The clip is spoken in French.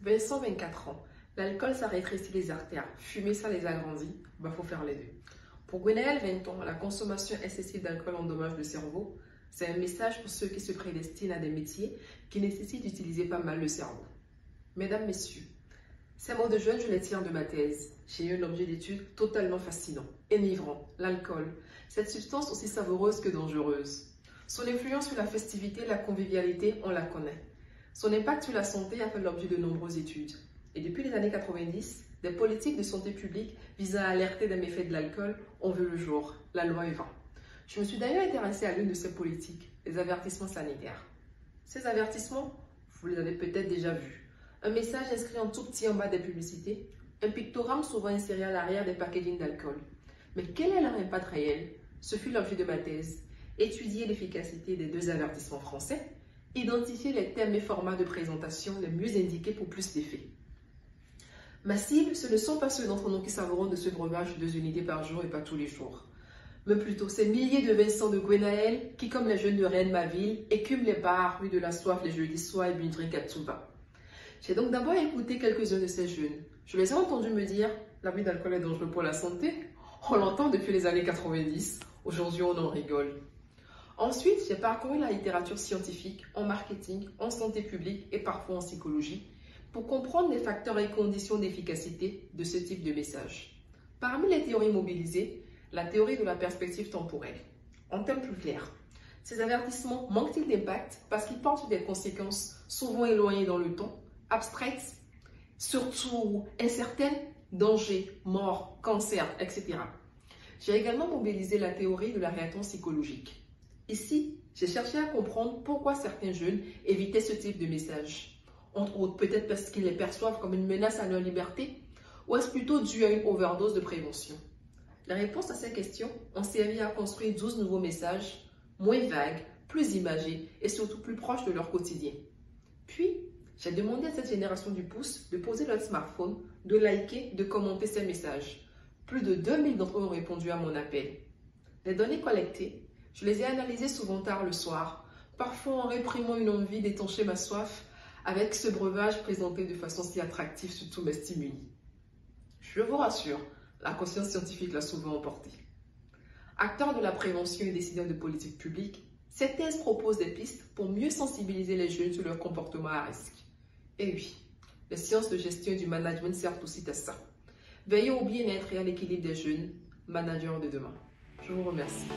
Vincent, 24 ans. L'alcool, ça rétrécit les artères. Fumer, ça les agrandit. Faut faire les deux. Pour Gwenaël, 20 ans, la consommation excessive d'alcool endommage le cerveau. C'est un message pour ceux qui se prédestinent à des métiers qui nécessitent d'utiliser pas mal le cerveau. Mesdames, messieurs, ces mots de jeune, je les tire de ma thèse. J'ai eu un objet d'étude totalement fascinant, enivrant, l'alcool. Cette substance aussi savoureuse que dangereuse. Son influence sur la festivité, la convivialité, on la connaît. Son impact sur la santé a fait l'objet de nombreuses études. Et depuis les années 90, des politiques de santé publique visant à alerter des méfaits de l'alcool ont vu le jour. La loi Evin. Je me suis d'ailleurs intéressée à l'une de ces politiques, les avertissements sanitaires. Ces avertissements, vous les avez peut-être déjà vus. Un message inscrit en tout petit en bas des publicités, un pictogramme souvent inséré à l'arrière des packagings d'alcool. Mais quel est leur impact réel? Ce fut l'objet de ma thèse. Étudier l'efficacité des deux avertissements français, identifier les thèmes et formats de présentation les mieux indiqués pour plus d'effets. Ma cible, ce ne sont pas ceux d'entre nous qui savouront de ce breuvage 2 unités par jour et pas tous les jours. Mais plutôt ces milliers de Vincent de Gwenaël qui, comme les jeunes de Rennes-ma-ville, écument les bars, rue de la soif les jeudis soirs et bu une drink à tout va. J'ai donc d'abord écouté quelques-uns de ces jeunes. Je les ai entendus me dire « L'abus d'alcool est dangereux pour la santé ». On l'entend depuis les années 90. Aujourd'hui, on en rigole. Ensuite, j'ai parcouru la littérature scientifique en marketing, en santé publique et parfois en psychologie pour comprendre les facteurs et conditions d'efficacité de ce type de message. Parmi les théories mobilisées, la théorie de la perspective temporelle. En termes plus clairs, ces avertissements manquent-ils d'impact parce qu'ils portent sur des conséquences souvent éloignées dans le temps, abstraites, surtout incertaines, danger, mort, cancer, etc. J'ai également mobilisé la théorie de la réaction psychologique. Ici, j'ai cherché à comprendre pourquoi certains jeunes évitaient ce type de message. Entre autres, peut-être parce qu'ils les perçoivent comme une menace à leur liberté, ou est-ce plutôt dû à une overdose de prévention? Les réponses à ces questions ont servi à construire 12 nouveaux messages, moins vagues, plus imagés et surtout plus proches de leur quotidien. Puis, j'ai demandé à cette génération du pouce de poser leur smartphone, de liker, de commenter ces messages. Plus de 2000 d'entre eux ont répondu à mon appel. Les données collectées, je les ai analysées souvent tard le soir, parfois en réprimant une envie d'étancher ma soif avec ce breuvage présenté de façon si attractive sur tous mes stimuli. Je vous rassure, la conscience scientifique l'a souvent emporté. Acteurs de la prévention et décideurs de politique publique, cette thèse propose des pistes pour mieux sensibiliser les jeunes sur leur comportement à risque. Et oui, les sciences de gestion et du management servent aussi à ça. Veillez au bien-être et à l'équilibre des jeunes, managers de demain. Je vous remercie.